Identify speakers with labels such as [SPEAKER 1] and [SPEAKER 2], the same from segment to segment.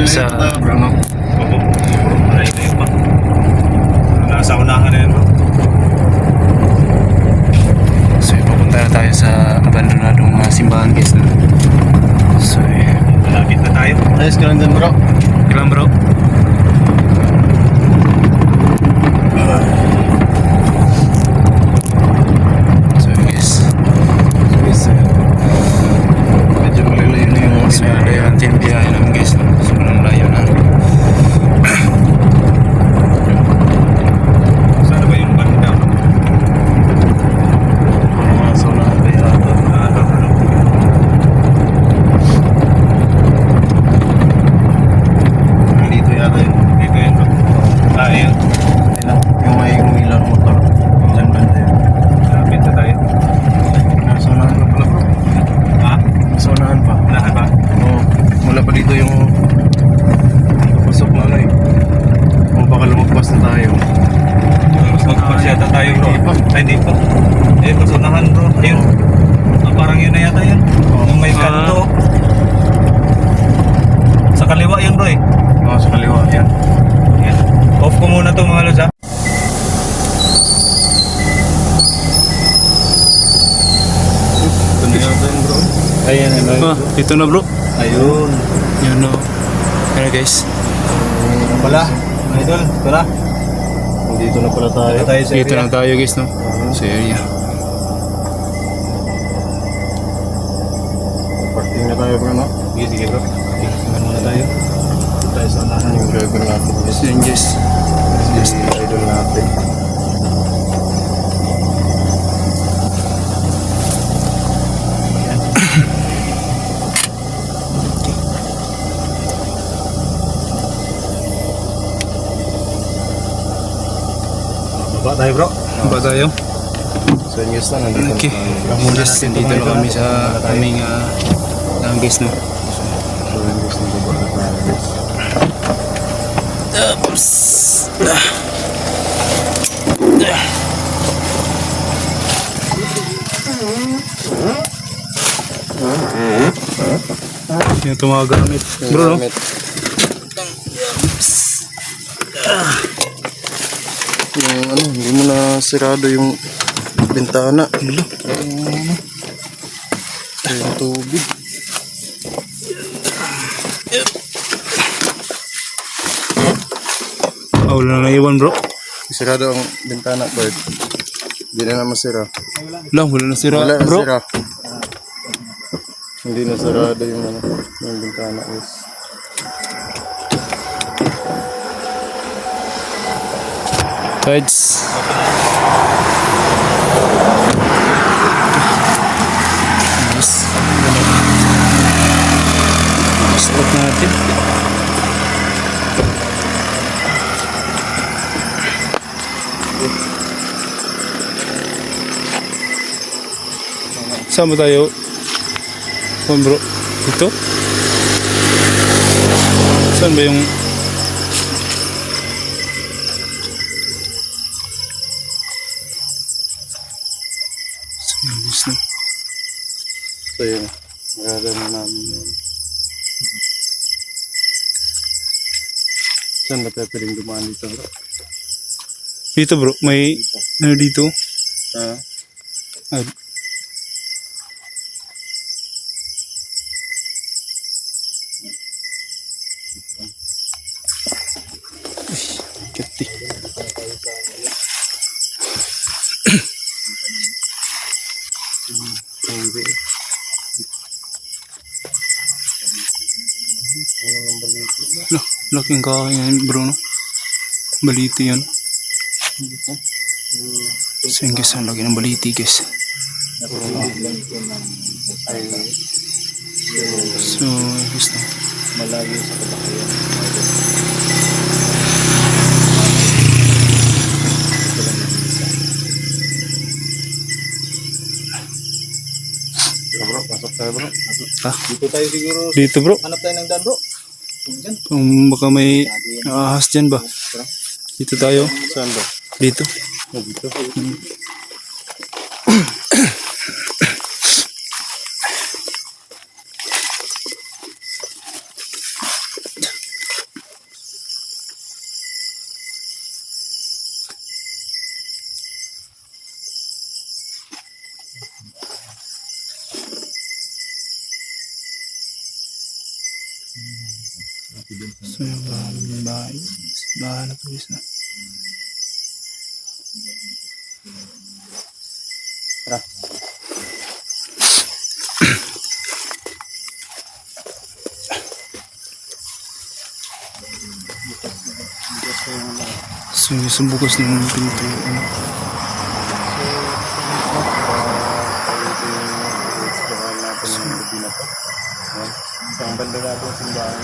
[SPEAKER 1] tayo sa
[SPEAKER 2] bro, no?
[SPEAKER 1] Oo, malayo pa. Nasa unahan na yan bro.
[SPEAKER 2] So ipapunta na tayo sa abandonadong simbahan guys, no? So
[SPEAKER 1] Malapit na tayo.
[SPEAKER 3] Ayos ka lang dyan bro.
[SPEAKER 2] ilan bro? So guys,
[SPEAKER 3] Medyo malalayo na yung
[SPEAKER 2] so layo natin biyahe namin guys, no? Sobrang layo na.
[SPEAKER 1] Saan ba yung banda?
[SPEAKER 3] mga saunahan ba yata. Dito yata yun.
[SPEAKER 1] Dito yun bro. Ayun.
[SPEAKER 3] Ayun na, yung may umilang motor. Dyan banda yun.
[SPEAKER 1] Malapit na tayo.
[SPEAKER 3] Saunahan pa pala bro.
[SPEAKER 1] Ha?
[SPEAKER 3] Saunahan pa.
[SPEAKER 1] Lahat ba?
[SPEAKER 3] Oo. Mula pa dito yung papasok na eh. O baka lumagpas na tayo.
[SPEAKER 1] Magpas yata tayo bro. Ay, hindi pa. Eh, pasunahan bro. Ayun. Ah, parang yun na yata yun. Yung may kanto. Sa kaliwa yun bro eh.
[SPEAKER 3] Oo, sa kaliwa. Yan.
[SPEAKER 1] Yan. Off ko muna to mga lods ha.
[SPEAKER 3] Ito na yata yun bro.
[SPEAKER 1] Ayan,
[SPEAKER 2] Ah, dito na bro.
[SPEAKER 1] Ayun.
[SPEAKER 2] Yun, no? Ano guys?
[SPEAKER 1] Pala, idol, tara.
[SPEAKER 3] Dito na pala tayo.
[SPEAKER 1] Tara tayo sa
[SPEAKER 2] Dito
[SPEAKER 1] area.
[SPEAKER 2] na tayo guys, no? Sa area.
[SPEAKER 3] Parking na tayo bro, no?
[SPEAKER 1] Sige, sige bro. Tingnan muna tayo. Dito tayo sa unahan.
[SPEAKER 3] Yung driver natin.
[SPEAKER 2] So yun guys.
[SPEAKER 3] Si idol natin.
[SPEAKER 1] Baba tayo bro.
[SPEAKER 2] Ba tayo?
[SPEAKER 3] So yun guys na, nandito
[SPEAKER 2] Okay.
[SPEAKER 3] na tayo.
[SPEAKER 2] Yes, nandito na kami sa aming guys, no?
[SPEAKER 3] So yun guys, nandito na tayo guys.
[SPEAKER 2] Tapos yung ito mga gamit bro, no?
[SPEAKER 3] Gamit. Yung ano, hindi mo na sirado yung bintana. Bilo. Yung tubig.
[SPEAKER 2] Wala na naiwan bro.
[SPEAKER 3] Sirado ang bintana, Bert. Hindi na naman sira.
[SPEAKER 2] Wala na sira
[SPEAKER 3] Wala na
[SPEAKER 2] bro.
[SPEAKER 3] sira. Hindi na sarado yung ano, yung bintana guys.
[SPEAKER 2] Guys. Yes. Stop natin. Saan ba tayo? Saan bro? Ito? Saan ba yung... Saan yung guys, no?
[SPEAKER 3] So yun, maganda na namin yun. Saan ba tayo pwedeng dumaan dito bro?
[SPEAKER 2] Dito bro, may... Ano dito?
[SPEAKER 3] Ah,
[SPEAKER 2] Ah, kati.
[SPEAKER 3] hindi. Walang balito.
[SPEAKER 2] Laking kahoy yan bro, no? Baliti yan. So yun guys, ang laki ng baliti guys. So, guys na.
[SPEAKER 3] Malayo sa kapakayan. Bro, pasok tayo bro.
[SPEAKER 2] Ah,
[SPEAKER 1] Dito tayo siguro.
[SPEAKER 2] dito bro.
[SPEAKER 1] Hanap tayo ng daan bro. Diyan.
[SPEAKER 2] Kung baka may ahas dyan ba? Dito tayo.
[SPEAKER 3] Saan ba?
[SPEAKER 2] Dito.
[SPEAKER 3] Oh, dito.
[SPEAKER 2] So yung bahay. Bahay na to guys na. Tara. So yung bukas ng pinto.
[SPEAKER 3] Sa ang banda natin ang simbahan.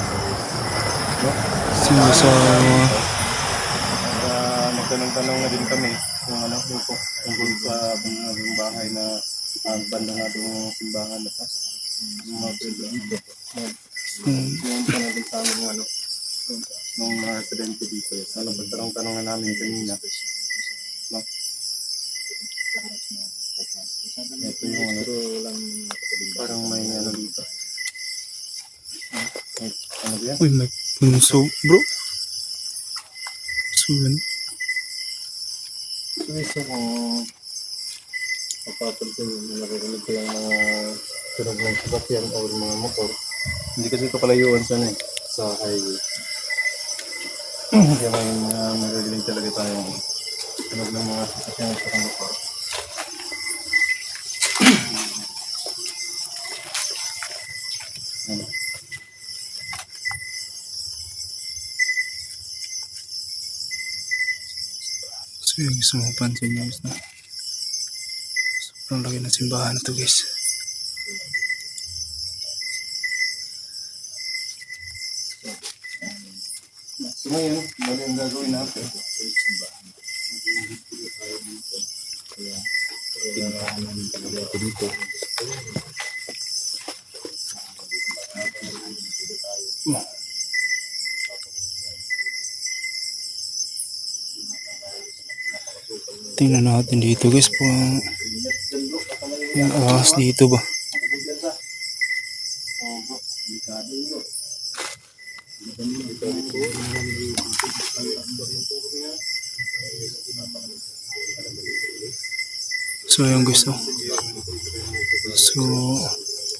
[SPEAKER 2] So sa
[SPEAKER 3] Magtanong-tanong na din kami kung ano tungkol sa mga bahay na ang banda natin ang simbahan na pa. Yung mga pwede dito. Yung panagin sa amin ano nung mga residente dito. Sana pagtanong-tanong na namin kanina. No? Ito yung ano, parang may ano dito. Ano ba yan?
[SPEAKER 2] uy, may punso bro. So yan.
[SPEAKER 3] So kung mapapansin, nakarinig ko yung mga tunog ng sasakyan o mga motor. Hindi kasi ito kalayuan sana eh, sa highway. Kaya may mga maririnig talaga tayong tunog ng mga sasakyan at saka motor. Ano?
[SPEAKER 2] So yung gusto mo pansin nyo guys na sobrang laki ng simbahan na to guys.
[SPEAKER 3] So ngayon, bali ang gagawin natin. Dito.
[SPEAKER 2] Tingnan natin dito guys po yung ahas dito ba. So yung guys oh. So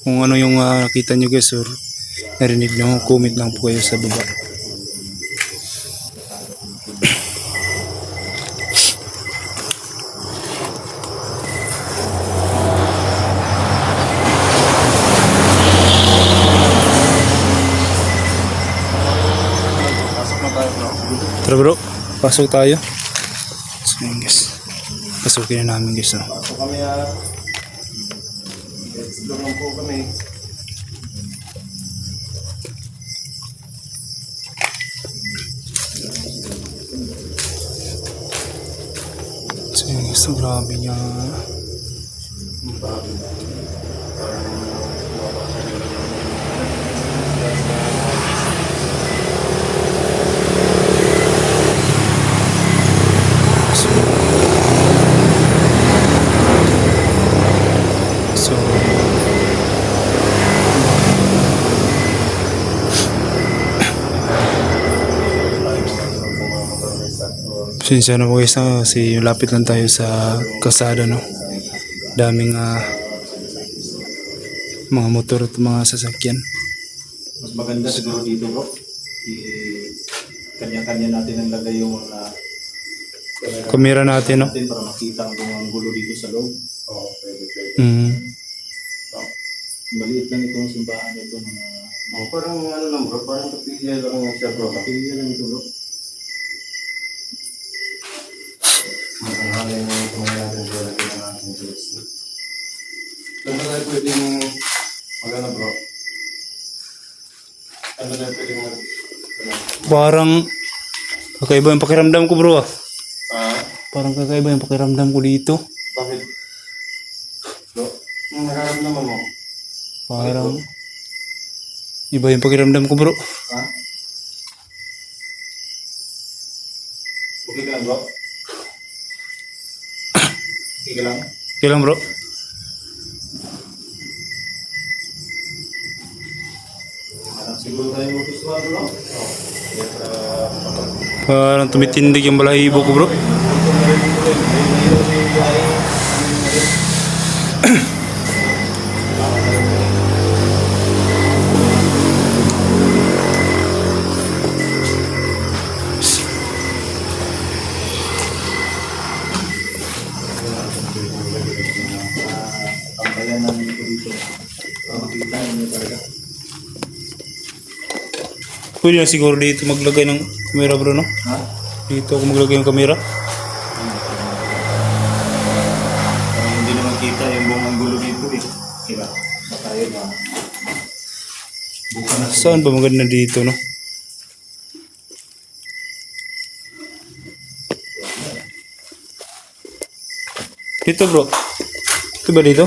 [SPEAKER 2] kung ano yung nakita nyo guys or narinig nyo, comment lang po kayo sa baba.
[SPEAKER 3] Pasok na tayo bro.
[SPEAKER 2] Tara bro, pasok tayo. So yun guys, pasukin na namin guys.
[SPEAKER 3] Pasok kami explore lang po kami.
[SPEAKER 2] So yun guys, so grabe niya. So sinsya na po guys kasi lapit lang tayo sa kasada no. Daming mga motor at mga sasakyan.
[SPEAKER 1] Mas maganda siguro dito bro. Kanya-kanya natin ang lagay yung
[SPEAKER 2] Kamera natin no.
[SPEAKER 1] para makita ang gulo dito sa loob.
[SPEAKER 3] Oo, pwede.
[SPEAKER 1] Maliit lang itong simbahan ito mga
[SPEAKER 3] Parang ano lang bro, parang kapilya lang siya bro.
[SPEAKER 1] kapilya lang ito bro.
[SPEAKER 3] Ang halay ng mga natin bro, natin ang ating Diyos. Saan tayo pwedeng magana bro? Saan tayo pwedeng
[SPEAKER 2] Parang kakaiba yung pakiramdam ko bro ah. Parang kakaiba yung pakiramdam ko dito.
[SPEAKER 3] Bakit? Bro, ang nararamdaman mo?
[SPEAKER 2] Parang iba yung pakiramdam ko bro.
[SPEAKER 3] Ha? Okay ka lang bro? Okay ka lang?
[SPEAKER 2] Okay lang bro.
[SPEAKER 1] Siguro tayo magustuhan bro.
[SPEAKER 2] Parang tumitindig yung balahibo ko bro. Pwede na siguro dito maglagay ng camera bro, no?
[SPEAKER 1] Ha?
[SPEAKER 2] Dito ako maglagay ng camera.
[SPEAKER 1] Parang hindi naman kita yung buong anggulo dito eh. Diba? Baka yun ha. Bukan na.
[SPEAKER 2] Saan ba maganda dito, no? Dito bro. Ito ba dito?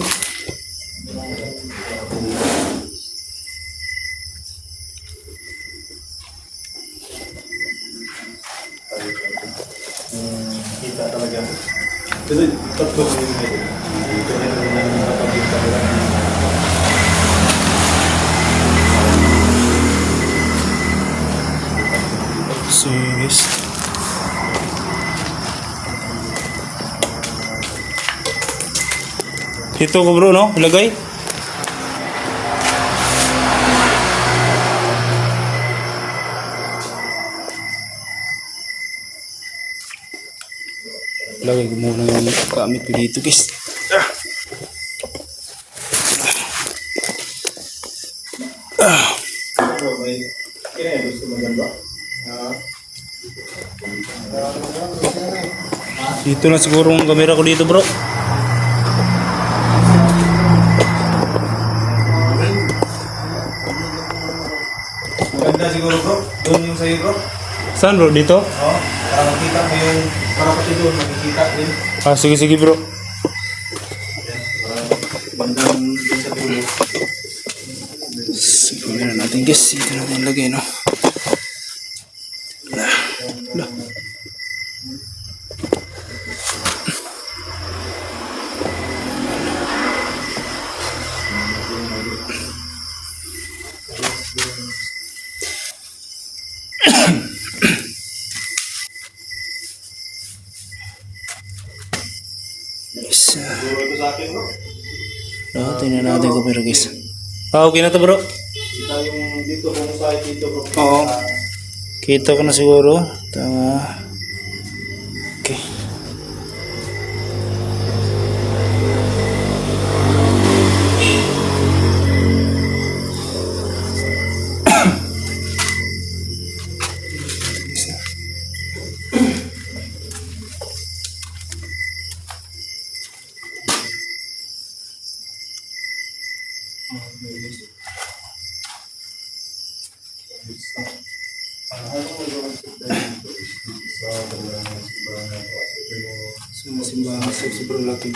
[SPEAKER 1] Kita talaga. Kasi tatlo ko yung medyo. Dito na yung nakapagkita ko lang.
[SPEAKER 2] So, yes. Dito ko bro, no? Ilagay. Lagay ko muna yung gamit ko dito, guys.
[SPEAKER 1] Pero may kaya gusto mo yan ba?
[SPEAKER 2] Dito na siguro ang camera ko dito, bro.
[SPEAKER 1] Maganda siguro bro. Doon yung sa'yo bro.
[SPEAKER 2] Saan bro? Dito?
[SPEAKER 1] Oo. Para makita mo yung para pati doon makikita din.
[SPEAKER 2] Ah, sige, sige bro.
[SPEAKER 1] Bandang dun sa dulo.
[SPEAKER 2] Sige na natin, guys. Dito natin ilagay, no? Yes.
[SPEAKER 1] Siguro ito sa akin bro.
[SPEAKER 2] Tingnan natin ko pero guys. Ah, okay na to bro.
[SPEAKER 1] Kita yung dito kung saan dito bro.
[SPEAKER 2] Oo. Kita ko na siguro. Tama. Okay. Simbahan sa sobrang laki.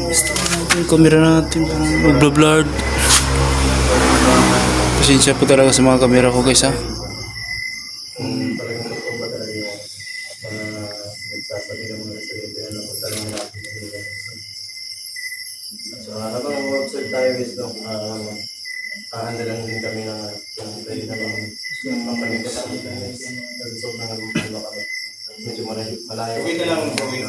[SPEAKER 2] Gusto natin yung camera natin parang mag-blurred. Pasensya po talaga sa mga camera ko guys ha.
[SPEAKER 1] Talagang totoo ba talaga yung nagsasabi ng mga residente na napunta lang natin sa nila. So habang website tayo guys no, hahanda lang din kami ng kung pwede naman papanito sa amin guys. Sobrang nagugulong kami. Medyo malayo. Okay na lang gawin.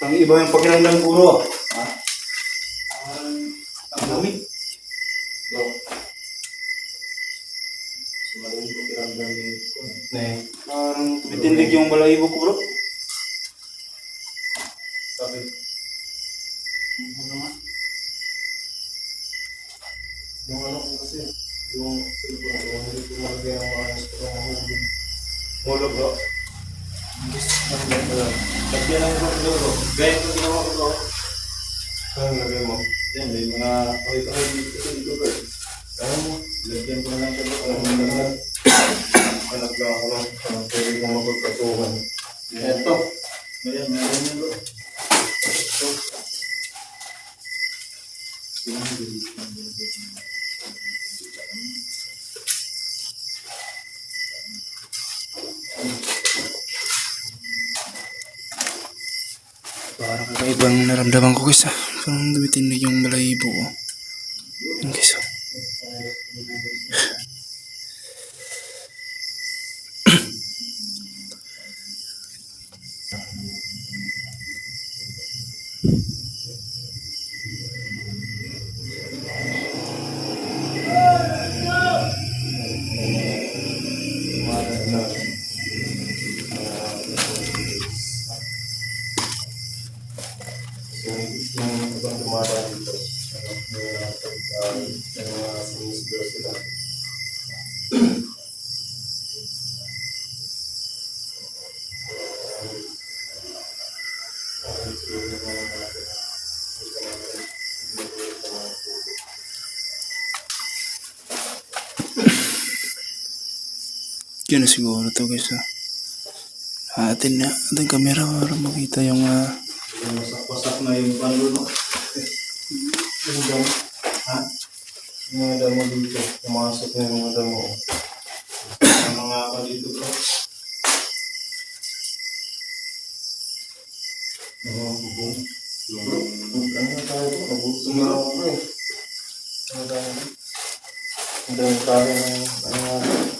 [SPEAKER 1] Ang iba yung pakiramdam puro. Ha? Ang dami. Bro. Sumaling pakiramdam ni
[SPEAKER 2] Parang tumitindig yung balahibo ko bro.
[SPEAKER 1] sabi. Yung ano ko kasi, yung cellphone, yung hindi ko malagay ang mga instrument hulog bro. Lagyan ng bro. Gaya ko ginawa ko bro. Kaya lagay mo. Yan, may mga pakita dito bro. Kaya mo, lagyan ko na lang siya bro. Alam mo lang. Anak lang ako lang. Pwede kong mapagpatuhan. Eto. Ayan yan bro. Ito.
[SPEAKER 2] Parang kakaibang naramdaman ko guys ha. Parang tumitindig yung balahibo ko. Yan guys ha. Yan na siguro to guys. Ating camera para makita yung
[SPEAKER 3] Wasak-wasak na yung palo, no? Yung damo. Ha?
[SPEAKER 1] Yung mga damo dito. Pumasok na yung mga damo.
[SPEAKER 3] Ang mga ako dito, bro.
[SPEAKER 1] Bubong. Ano na tayo bro? Nagutom na ako bro. Ano tayo? Ang dami tayo ng ano natin.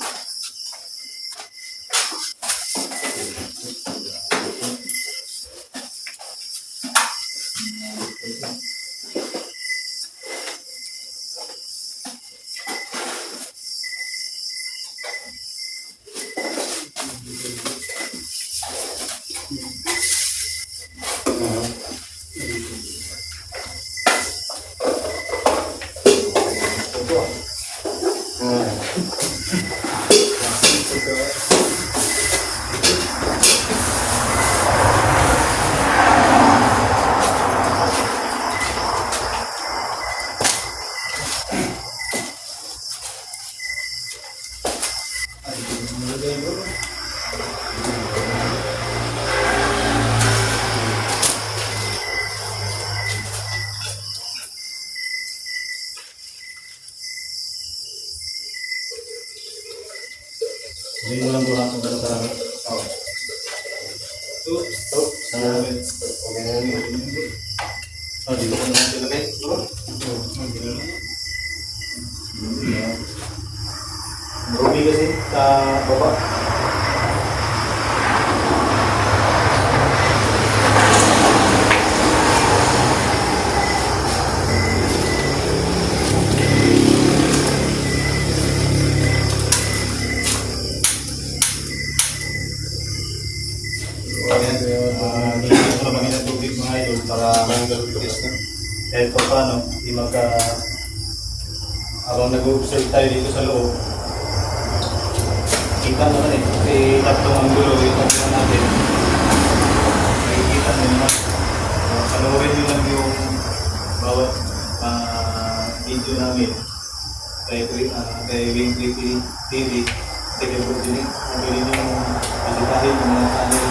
[SPEAKER 3] Hindi mo lang buhat ng dalawa.
[SPEAKER 1] Oo.
[SPEAKER 3] Ito.
[SPEAKER 1] Sana. Okay na yun.
[SPEAKER 3] Dito ko naman ilagay.
[SPEAKER 1] Ruby kasi sa baba.
[SPEAKER 3] Hindi ko naman ng tubig mga idol para kahit pa paano, hindi habang nag-observe tayo dito sa loob, kita naman kasi tatlong anggulo yung tatlong natin. Nakikita nyo naman. Panoorin nyo lang yung bawat video namin kay Wing TV. Sige po din. Pwede nyo bisitahin yung mga channel.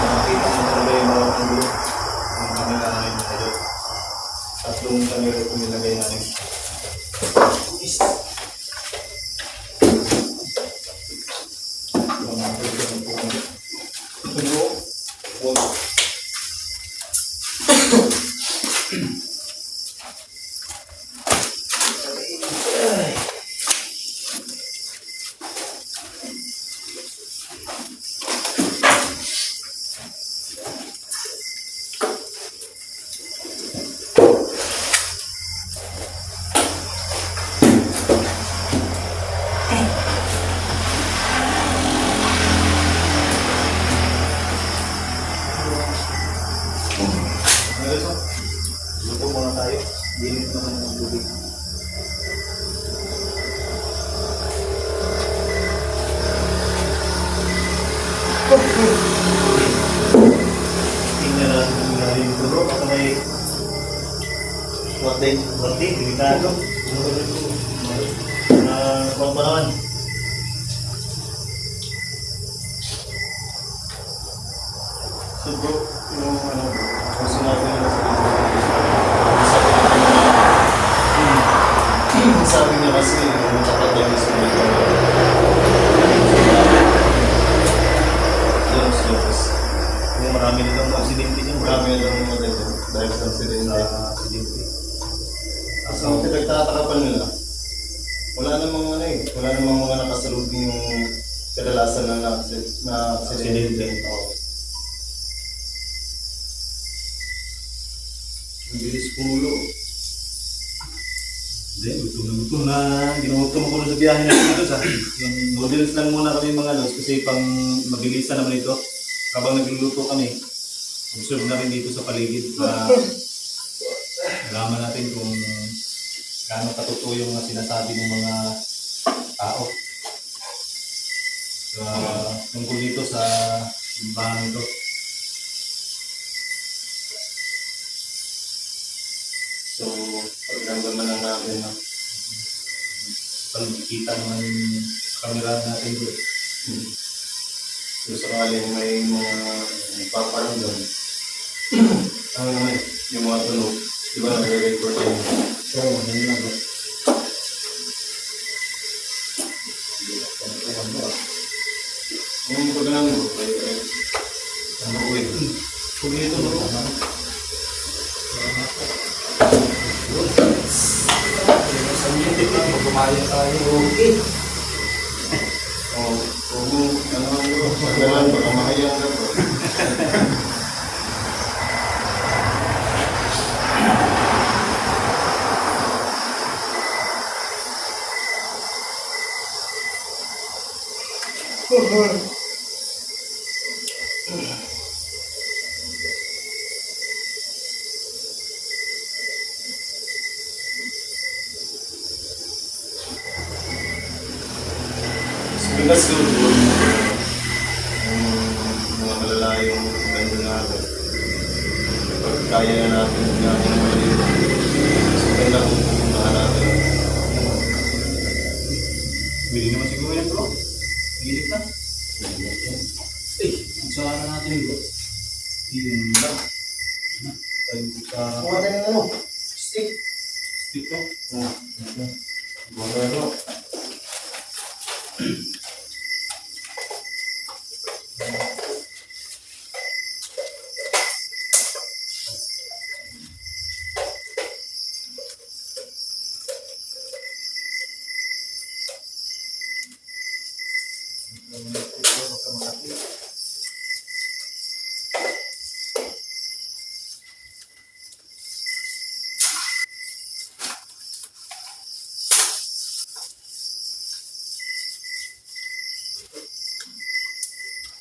[SPEAKER 3] Makita nyo talaga yung bawat anggulo. Yung camera namin medyo. Tatlong camera po nilagay namin. Luto muna tayo. Dinit naman ng tubig. Tingnan natin kung nangyari yung bro. Baka may Warte, delikado. Kung pa naman. So bro, yung kung sinabi nila sabi niya kasi tapat daw yung sumito. Yung marami nilang aksidente niya, marami nilang namatay dahil sa aksidente. So, pinagtatakapan nila, wala namang wala namang mga nakasalubing yung kadalasan na aksidente. Ang bilis pumulo. Hindi, gutom na. Ginutom ako na sa biyahe na dito sa. Noodles lang muna kami mga lods kasi pang mabilisan naman ito. Habang nagluluto kami, observe na rin dito sa paligid para malaman natin kung gaano katotoo yung mga sinasabi ng mga tao. So, tungkol dito sa simbahan ito. So, pagramdaman lang natin na pag makikita naman sa
[SPEAKER 1] Pangalanan natin doon. Kung sakaling may mga paparamdam, ano naman, yung mga tunog, di ba nag-record yun? Oo, yun lang. Yung pagkakang mo, ano ko eh. Kung ito mo, sa music lang, magpumaya tayo, okay. Oo, ano mo, pagkalan, baka mahayang ka po. Bigas ko po, mga malalayong ganda natin. Kapag kaya na natin maliit, so ganda kung pupuntahan natin.
[SPEAKER 3] Bili naman siguro yan bro. Hilig na. Saan natin bro? Yun lang. Tayo sa
[SPEAKER 1] Kuha tayo ng ano? Stick.
[SPEAKER 3] stick ko.
[SPEAKER 1] Mga ano?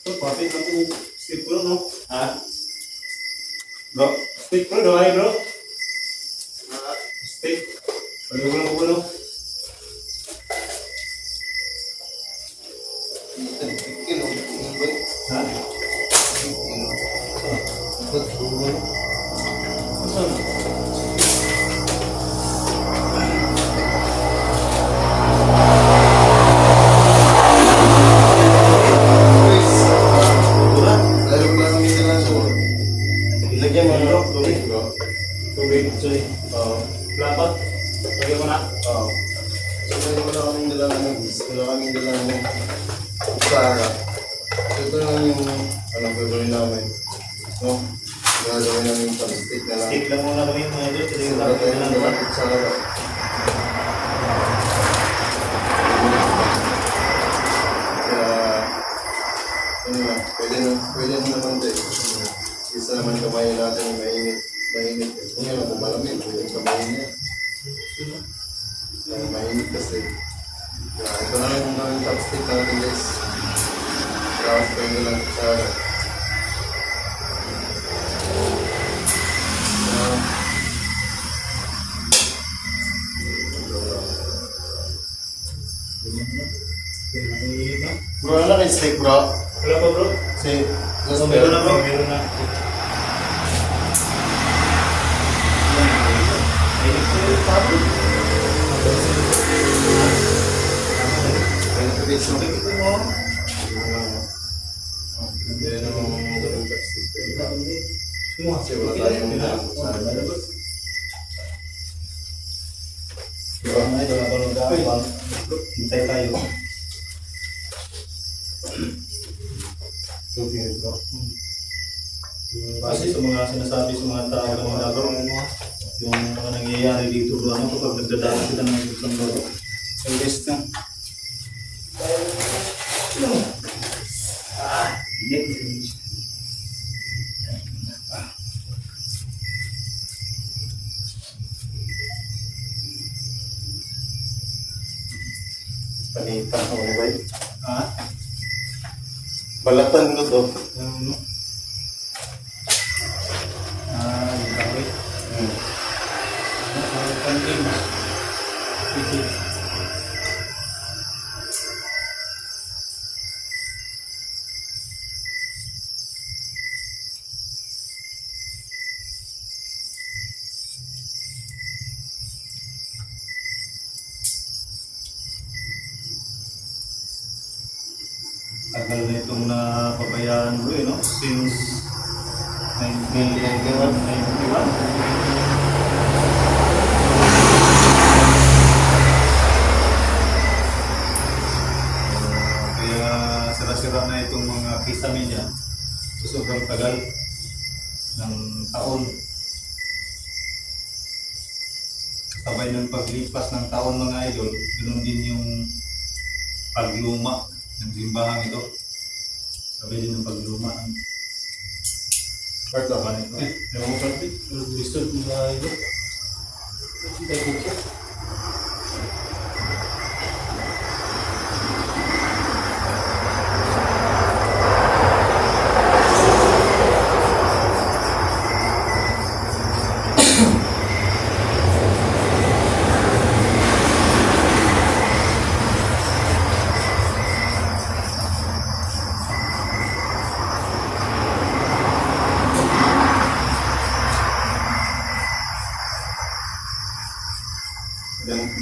[SPEAKER 3] So, papit na po. Stick ko no? Ha? Bro, stick ko no? Ay bro? Stick. Pwede ko lang po no? Ha? Saan?
[SPEAKER 1] Ilagyan mo bro, tubig bro.
[SPEAKER 3] Tubig, sorry.
[SPEAKER 1] Oo.
[SPEAKER 3] Lapat. Lagyan ko na.
[SPEAKER 1] Oo. So, wala kaming dalang wala kaming dalang kutsara. So, ito lang yung gagawin namin. No? Gagawin namin yung pag-stick na lang.
[SPEAKER 3] Stick lang muna kami mga idol. Kasi
[SPEAKER 1] So,
[SPEAKER 3] yung
[SPEAKER 1] wala
[SPEAKER 3] tapos
[SPEAKER 1] tayong
[SPEAKER 3] na
[SPEAKER 1] dalang
[SPEAKER 3] lang.
[SPEAKER 1] kutsara. Kaya, ano lang, pwede naman ito eh. Isa naman kamay natin yung mainit. Mainit eh. Kung yan ako malamig, pwede sa mainit. Mainit kasi. Kaya ito na lang yung mga chopstick natin guys. Tapos pwede lang sa bro, ano na steak bro?
[SPEAKER 3] Wala pa bro?
[SPEAKER 1] Si, just
[SPEAKER 3] Meron na bro. Meron na.
[SPEAKER 1] Kasi wala tayong
[SPEAKER 3] Hintay tayo. Kasi sa mga sinasabi sa mga tao ng mga bro, yung mga nangyayari dito bro, ano kapag nagdadaan sila ng isang bro. So guys na.
[SPEAKER 1] Panita ko na ba?
[SPEAKER 3] Ha?
[SPEAKER 1] Balatan ko to.
[SPEAKER 3] Ano? Yung kawit. Panting. Sige.
[SPEAKER 4] Tagal na itong napabayaan bro, no? Since 1991. Kaya sira-sira na itong mga kisame niya sa sobrang tagal ng taon. Sabay ng paglipas ng taon mga idol, ganoon din yung pagluma ng simbahan ito. Sabay din ng pagluma.
[SPEAKER 1] Part of it.
[SPEAKER 4] Ewan mo kapit, gusto ko mga idol.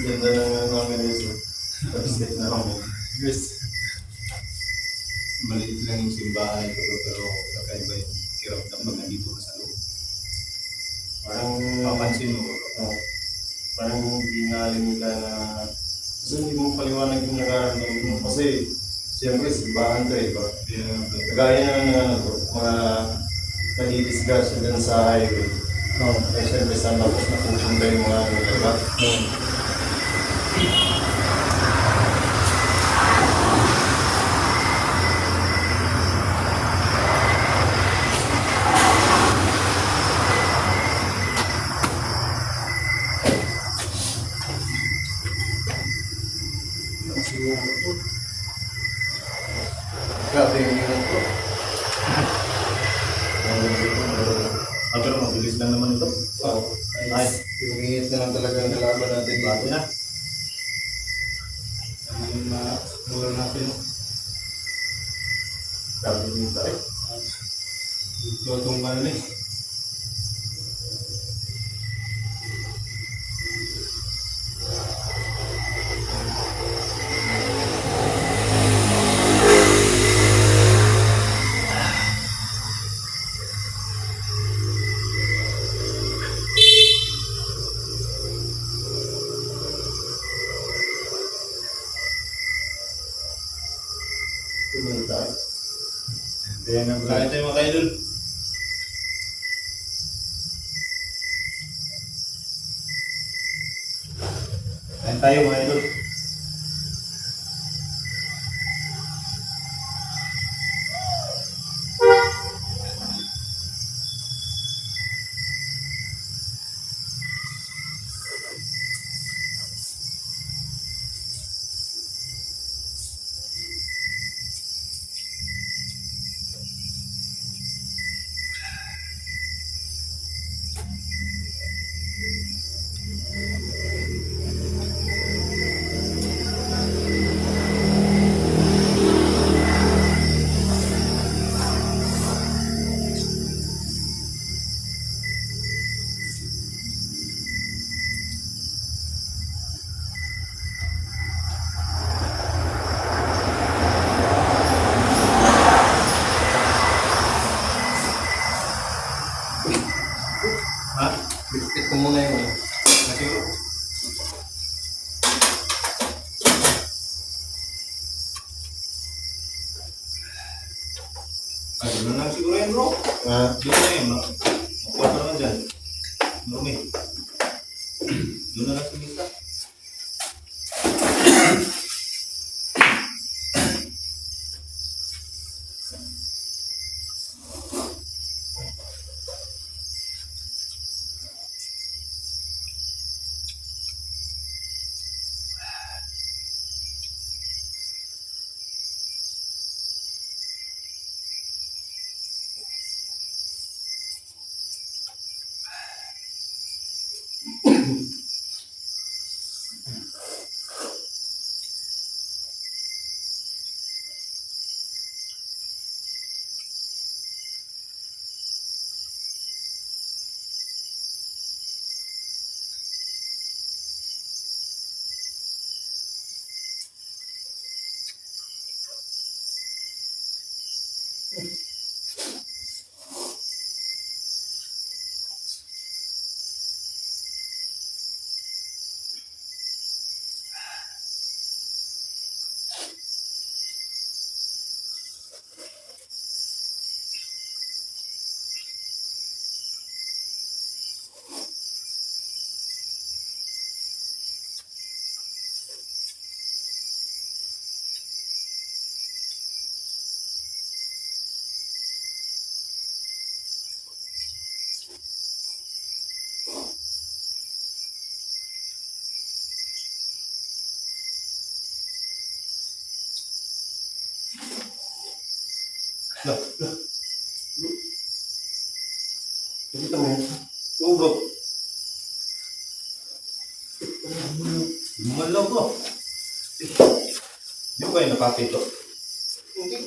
[SPEAKER 1] Ganda ng namin is tapos na kami.
[SPEAKER 4] Yes. Maliit lang yung simbahan ito pero kakaiba yung kiramdam pag nandito ka sa loob.
[SPEAKER 1] Parang,
[SPEAKER 4] Papansin mo.
[SPEAKER 1] parang hindi nalimit ka na kasi hindi mo paliwanag yung nararamdaman mo kasi siyempre simbahan to eh. Kagaya ng mga nadidisgrasya dyan sa highway. Eh siyempre saan tapos napupunta yung mga diba? Grabe yung hirap ko.
[SPEAKER 4] Pero mabilis lang naman ito.
[SPEAKER 1] Ay, yung hihit na lang talaga ang kalaban natin dito.
[SPEAKER 4] Na. Ano yung mura natin?
[SPEAKER 1] Grabe yung tayo.
[SPEAKER 4] Ito itong kanil.
[SPEAKER 1] Tumingin tayo.
[SPEAKER 4] Kaya nga kain tayo mga kaidol. Kain tayo mga idol. Ha?
[SPEAKER 1] Bispit ko muna yun.
[SPEAKER 4] Kasi ay, doon na lang siguro yan bro. Doon na yun, no? Makuha pa naman dyan. Marumi. Doon na lang sa misa. Lah,
[SPEAKER 1] Nakita mo yan?
[SPEAKER 4] oo bro. Gumalaw ko. Di ba kayo nakapito?
[SPEAKER 1] Hindi.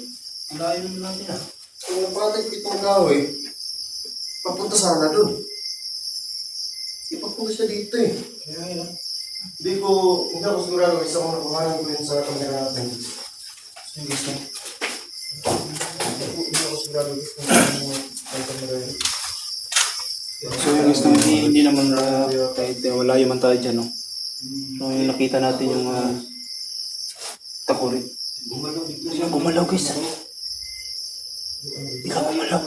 [SPEAKER 4] Ang layo naman natin ah.
[SPEAKER 1] Kung napatig itong kahoy, papunta sana dun. Ipapunta siya dito eh.
[SPEAKER 4] Kaya yun ah.
[SPEAKER 1] Hindi ako sigurado isa kung nakuhanan ko yun sa kamera natin.
[SPEAKER 4] Sige, sige.
[SPEAKER 1] Hindi ako sigurado kung nakuhanan ko sa kamera yun.
[SPEAKER 2] So yung guys, hindi naman kahit wala man tayo dyan, no? So yung nakita natin yung takuri.
[SPEAKER 4] Gumalaw dito
[SPEAKER 2] Siya gumalaw guys. Ikaw gumalaw.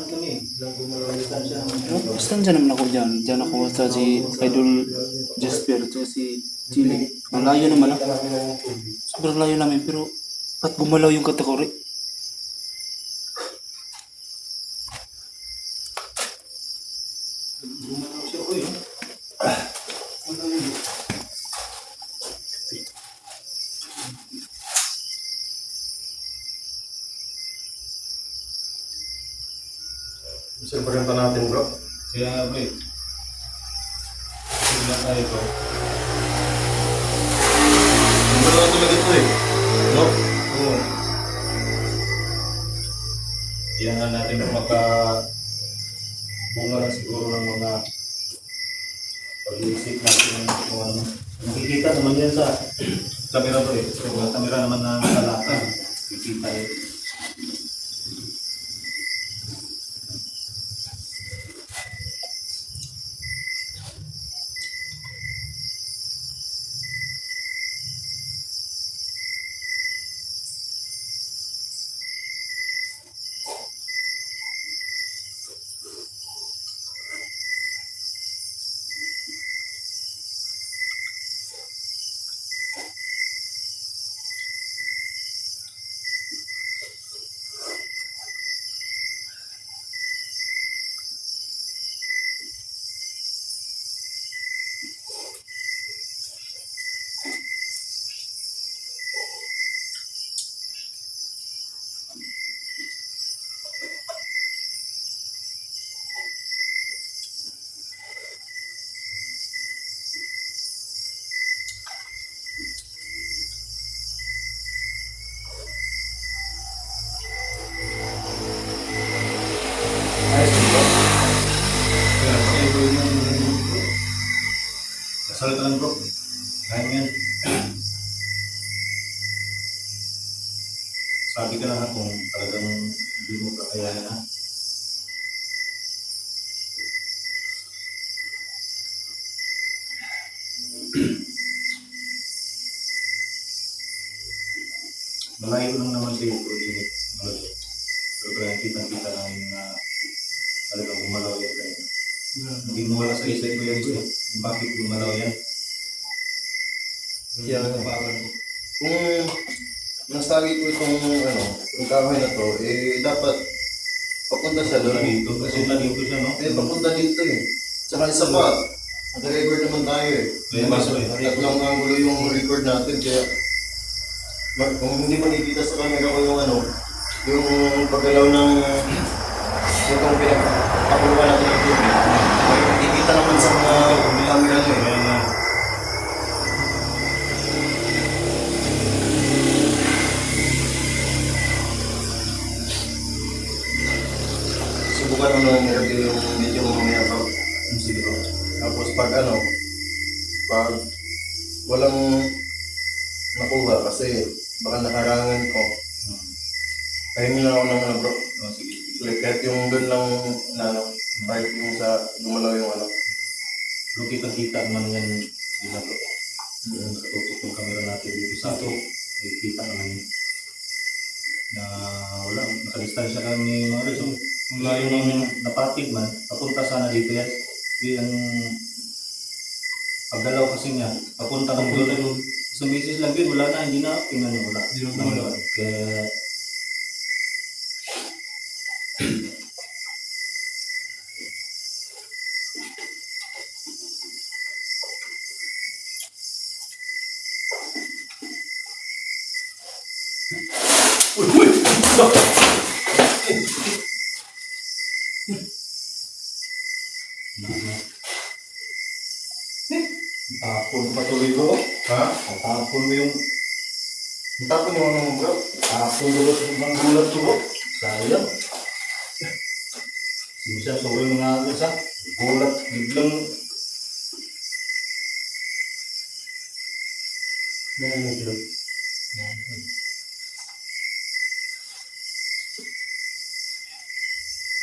[SPEAKER 1] Lang gumalaw yung distansya.
[SPEAKER 2] No? Basta dyan naman ako dyan. Dyan ako sa si Idol Jasper at si Chili. Ang layo naman ah.
[SPEAKER 1] Namin ng tubig.
[SPEAKER 2] Sobrang layo namin pero ba't gumalaw yung katakuri?
[SPEAKER 4] Gumalaw siya. Uy,
[SPEAKER 1] Siyempre pa natin bro.
[SPEAKER 4] kaya nga bro eh. Sige lang tayo bro.
[SPEAKER 1] Gumalaw talaga ito eh. No?
[SPEAKER 4] Oo. Kaya nga natin maka bunga lang siguro ng mga pag-iisip natin ng kung ano. Nakikita naman yan sa camera bro eh. So, camera naman na nakalatan. Nakikita eh.
[SPEAKER 1] Ayos din bro.
[SPEAKER 4] Kaya kasi bro yung kasal ka lang bro. Kaya yan. Sabi ka lang ha kung talagang hindi mo kakayanin ha. Malayo lang naman kayo bro. Malayo. Pero kaya kitang-kita namin na talagang gumalaw yan kayo. Hindi mo wala sa isip ko yan bro. Kung bakit gumalaw yan.
[SPEAKER 1] Kaya kung nasagi ko itong kahoy na to, eh dapat papunta siya
[SPEAKER 4] Doon
[SPEAKER 1] doon.
[SPEAKER 4] dito. Kasi nandito siya no.
[SPEAKER 1] Eh papunta dito eh. Tsaka isa pa, nag-record naman tayo eh.
[SPEAKER 4] Kaya nga so eh.
[SPEAKER 1] Tatlong angulo yung record natin kaya kung hindi makikita sa camera ko yung paggalaw ng itong pinagpapuluan natin ng tubig, makikita naman sa mga camera nyo eh.
[SPEAKER 4] Kaya nga.
[SPEAKER 1] Subukan mo nang i-review yung video mo mamaya bro.
[SPEAKER 4] Sige bro.
[SPEAKER 1] Tapos pag pag walang nakuha kasi baka nakarangan ko, pahingi lang ako ng bro.
[SPEAKER 4] Oh, sige.
[SPEAKER 1] Like kahit yung doon lang kahit yung sa gumalaw yung
[SPEAKER 4] Pero kitang-kita naman yan. Hindi na bro. Nakatutok yung camera natin dito sa ato. Ay kita naman yun. Na wala. Nakadistansya kami mga rin. So, ang layo namin napatid man. Papunta sana dito yan. Hindi ang paggalaw kasi niya. Papunta ng doon. Sa misis lang yun. Wala na. Hindi na. Tingnan nyo. Wala. Hindi na wala. Kaya Tapon patuloy bro.
[SPEAKER 1] Ha?
[SPEAKER 4] Tapon mo yung
[SPEAKER 1] Tapon yung ano mo bro?
[SPEAKER 4] tapon bro sa ibang gulat ko bro. Sayang. Minsan sobrang mga agad sa gulat biglang
[SPEAKER 1] Nangingitlog.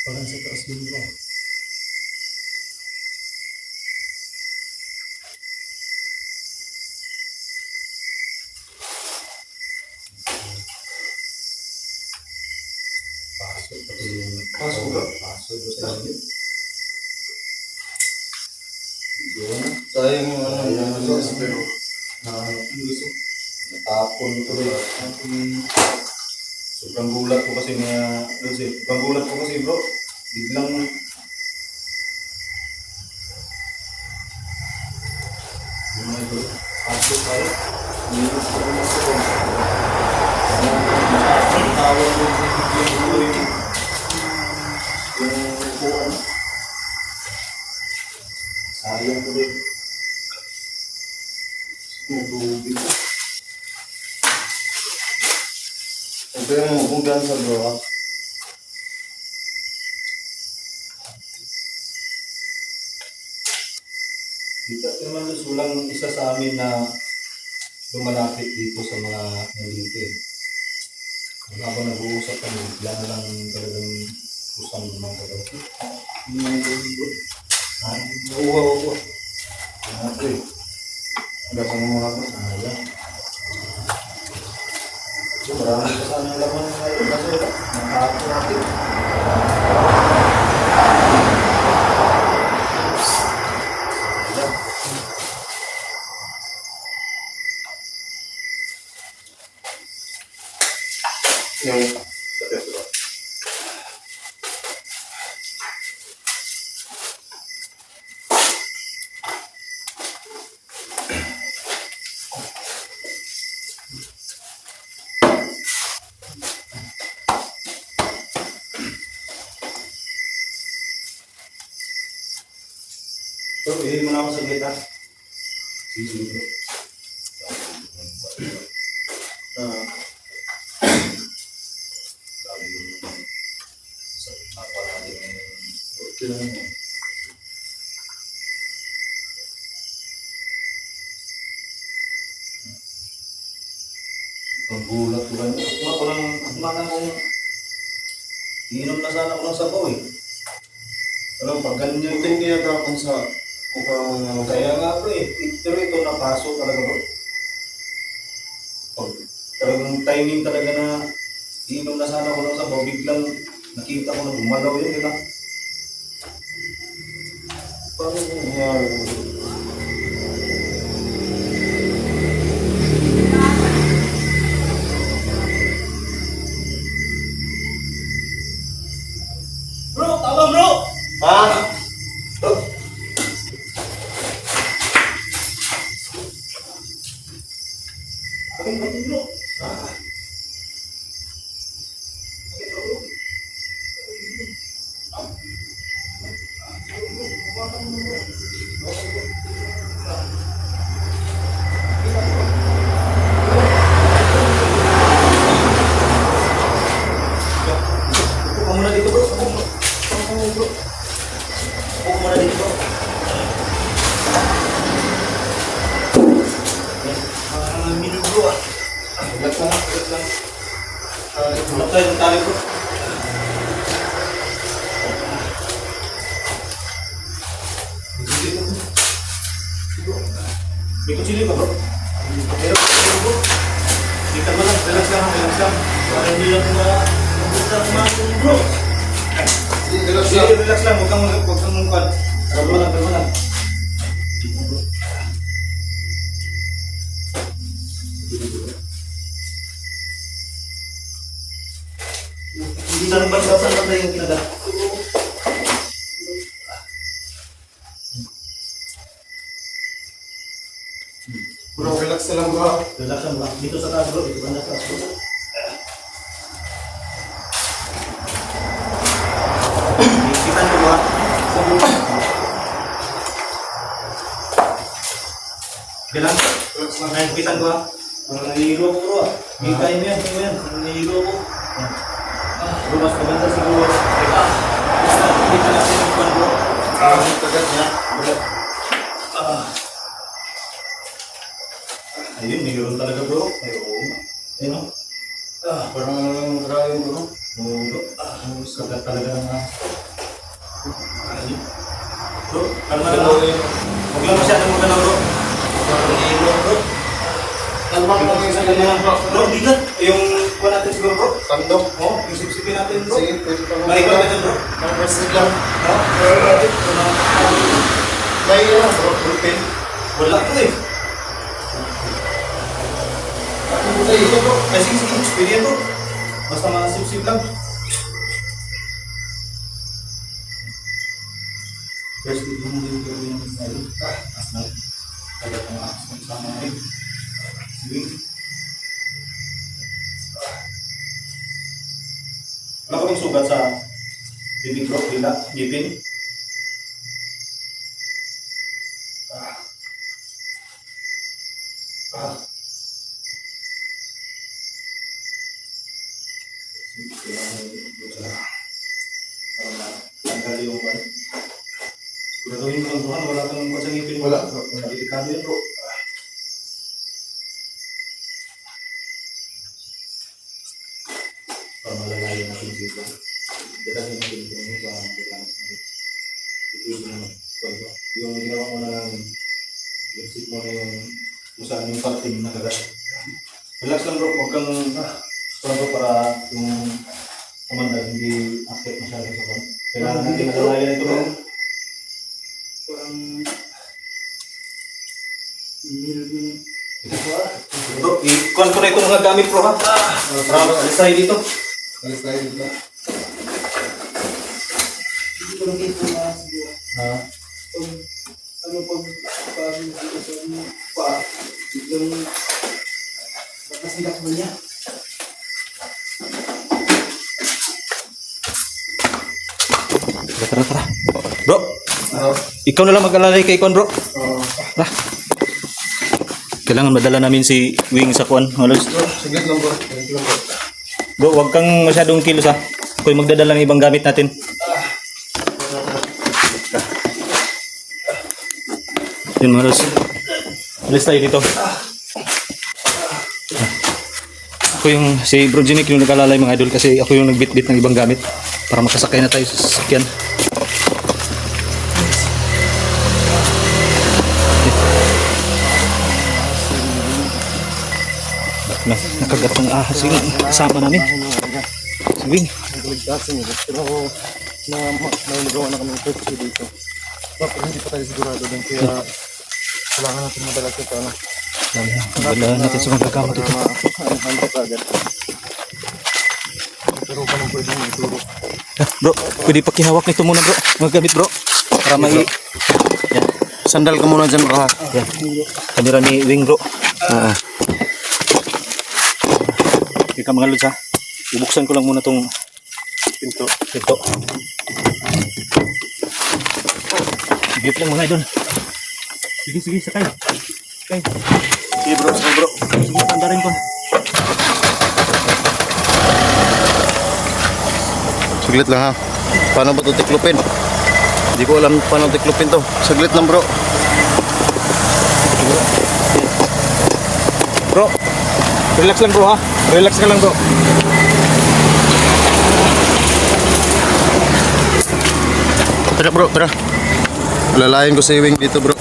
[SPEAKER 1] Parang sa taas din bro.
[SPEAKER 4] pasok patuloy yung
[SPEAKER 1] Pasok bro.
[SPEAKER 4] pasok bro sa akin. Yun.
[SPEAKER 1] Sayang yung ano yung sauce pero
[SPEAKER 4] Gusto. Natapon tuloy. Sobrang gulat ko kasi na sobrang gulat ko kasi bro. Biglang yung mga bro. Pasok tayo. Minus ko na sa ko. Tawag ko yung tuloy. Yung upuan. Sayang tuloy.
[SPEAKER 1] yung tubig. Pero mo kung ganun sa bro ha?
[SPEAKER 4] Dito naman walang isa sa amin na lumalapit dito sa mga nandito eh. Habang nag-uusap kami, bigla na lang talagang kusang naman talaga. Hindi naman ito bro.
[SPEAKER 1] Nauuhaw ako. Okay. Gasan mo muna ako.
[SPEAKER 4] Sayang.
[SPEAKER 1] So, marami pa sana yung laman ngayon. Kaso ito, nakakapos natin. Yung sakit bro.
[SPEAKER 4] Bro, ihil mo na ako saglit ha. Sige bro. Sabi ko naman. Sa mapa natin ngayon.
[SPEAKER 1] Okay lang yun.
[SPEAKER 4] Ang gulat ko ganyan. Akma na kung iinom na sana ako ng sabaw eh. Pero pag ganyan
[SPEAKER 1] Buting tinatapon sa mukhang ano
[SPEAKER 4] kaya nga bro eh. Pero ito napasok talaga bro. Pag talagang timing talaga na iinom na sana ako ng sabaw, biglang nakita ko na gumalaw yun, di ba?
[SPEAKER 1] paano nangyari?
[SPEAKER 4] Bro, tama bro!
[SPEAKER 1] Ha?
[SPEAKER 4] Bro! Aking pati bro! Upo ka muna dito bro. Upo ka muna bro. Upo ka muna dito bro. Minum bro ah.
[SPEAKER 1] Ulat lang, ulat lang.
[SPEAKER 4] Ulap tayo ng tali bro. May kutsili ba bro? Pero kutsili bro. Kita mo lang, relax lang, relax lang. Para hindi lang mabuta kumain bro.
[SPEAKER 1] Relax
[SPEAKER 4] Sige,
[SPEAKER 1] lang.
[SPEAKER 4] relax lang, huwag kang mungkan. Kalma lang, kalma lang. Saan ba yung kinagat?
[SPEAKER 1] Bro, relax na lang bro.
[SPEAKER 4] Relax lang bro. Dito sa taas bro, dito sa taas bro. Kailan? Nakikitan ko ha. Nahihilo ko bro ah. Hikain mo yan, hikain mo yan. Nahihilo ko. Bro, mas maganda siguro. Kita natin yung kwan bro.
[SPEAKER 1] Kagat niya.
[SPEAKER 4] Ayun, mayroon talaga bro. Ayun. Ayun o.
[SPEAKER 1] Parang ano lang maraming bro.
[SPEAKER 4] Oo bro. Kagat talaga na. Ayun. Bro, kalma na bro. Huwag lang masyadong magalaw bro.
[SPEAKER 1] Parang ilo bro. Kalmak lang yung isa ganyan bro.
[SPEAKER 4] Bro, di ka. Yung kwan natin siguro bro.
[SPEAKER 1] Tandok.
[SPEAKER 4] Oo, yung sipsipin natin bro.
[SPEAKER 1] Sige, pwede pa mo.
[SPEAKER 4] Maikot ka dyan bro.
[SPEAKER 1] Pang-rested lang.
[SPEAKER 4] Ha?
[SPEAKER 1] May ano bro, bullpen.
[SPEAKER 4] Wala ko eh.
[SPEAKER 1] Ako mo tayo ito bro.
[SPEAKER 4] Ay, sige, sige. Pwede yan bro. Basta masip-sip lang. First, ito mo din pero yung natin. Kagat ang akas sa mga rin. Sige. Wala kaming sugat sa bibig bro, dila, bipin. Tanggal yung pan. Siguraduhin mo lang bro, wala kang kuwan sa ngipin.
[SPEAKER 1] Wala bro.
[SPEAKER 4] Delikado yun bro. Para malalayo natin dito. Dalahin natin ito sa kailangan. Ito yung ginawa mo na lang. Lipstick mo na yung kung saan yung parting nakagat. Relax lang bro, huwag kang bro para yung kumanda hindi active masyado sa pan. Kailangan natin malalayan ito bro. Bro, i-kuhan ko na ito mga gamit bro ha. Para alis tayo dito.
[SPEAKER 1] Alis tayo dito.
[SPEAKER 3] Hindi ko lang ito na siguro.
[SPEAKER 4] Ha?
[SPEAKER 3] Ano pag parang dito sa ano pa, biglang nakasilak mo niya.
[SPEAKER 4] Tara. Bro, ikaw na lang mag-alalay kay Kon bro. Tara. Kailangan madala namin si Wing sa Kon. Halos.
[SPEAKER 1] Saglit lang bro. Saglit lang bro.
[SPEAKER 4] Bro, huwag kang masyadong kilos ha. Ako'y magdadala ng ibang gamit natin. Yun mga halos. Alis tayo dito. Ako yung si Bro Ginic yung nag-alalay mga idol kasi ako yung nagbitbit ng ibang gamit para makasakay na tayo sa sasakyan. Nakagat ng ahas yung kasama namin. Si Wing.
[SPEAKER 1] Nagligtasin eh. Pero nagawa na kami ng purchase dito. Pero hindi pa tayo sigurado din. Kaya kailangan natin madalag ito. Ano?
[SPEAKER 4] Dala natin sa mga gamit ito.
[SPEAKER 1] Handa ka agad. Pero pa nang pwede mo ituro.
[SPEAKER 4] Bro, pwede pakihawak nito muna bro. Mga gamit bro. Para may... Yan.
[SPEAKER 1] Sandal ka muna dyan bro ha.
[SPEAKER 4] Yan. Kamera ni Wing bro. Ika mga lods ha. Bubuksan ko lang muna tong pinto. Sigit lang mga idol. Sige, sakay. Sige bro, bro. Sige, andarin ko.
[SPEAKER 1] Saglit lang ha. Paano ba ito tiklupin? Hindi ko alam paano tiklupin to. Saglit lang bro.
[SPEAKER 4] Bro, relax lang bro ha. Relax ka lang bro.
[SPEAKER 1] Tara bro, tara. Lalayan ko si Wing dito bro.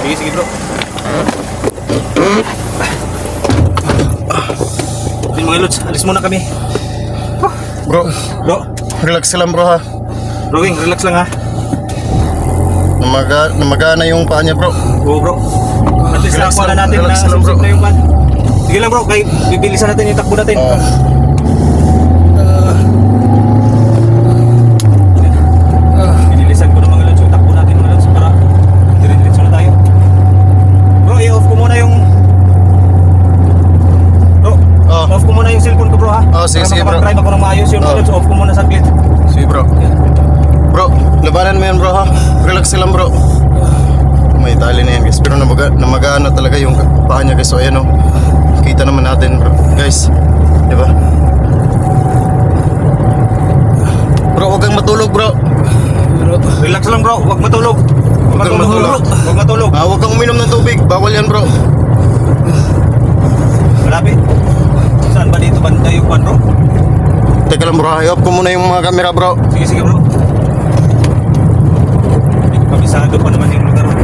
[SPEAKER 4] Sige bro. Yun mga lods, alis muna kami.
[SPEAKER 1] Bro, relax ka lang bro ha.
[SPEAKER 4] Bro Wing, relax lang ha.
[SPEAKER 1] Namagana yung paa niya bro.
[SPEAKER 4] Oo bro. At least
[SPEAKER 1] Relax
[SPEAKER 4] nakuha na
[SPEAKER 1] lang,
[SPEAKER 4] natin
[SPEAKER 1] relax
[SPEAKER 4] na
[SPEAKER 1] lang, bro.
[SPEAKER 4] sumsip na yung pan. Sige lang bro, kay bibilisan natin yung takbo natin. Binilisan ko ng mga lods yung takbo natin mga lods para dire-diretso na tayo. Bro, i-off ko muna yung... Bro, off ko muna yung cellphone ko bro ha.
[SPEAKER 1] Sige,
[SPEAKER 4] Para
[SPEAKER 1] sige, bro.
[SPEAKER 4] makapag-drive ako ng maayos yung mga lods, off ko muna saglit.
[SPEAKER 1] Sige bro. Bro, labanan mo yan bro ha. Relax ka lang bro. Oh my tali na yan guys. Pero namagaan na talaga yung paa niya guys. So ayan o. Kita naman natin bro, guys. Diba? Bro, huwag kang matulog bro.
[SPEAKER 4] Relax lang bro, huwag matulog.
[SPEAKER 1] Huwag kang matulog.
[SPEAKER 4] Huwag matulog.
[SPEAKER 1] Huwag kang uminom ng tubig. Bawal yan bro.
[SPEAKER 4] Malapit. Saan ba dito banda yung kwan bro?
[SPEAKER 1] Teka lang bro, i-off ko muna yung mga camera bro.
[SPEAKER 4] Sige bro. Kabisado pa naman yung lugar bro.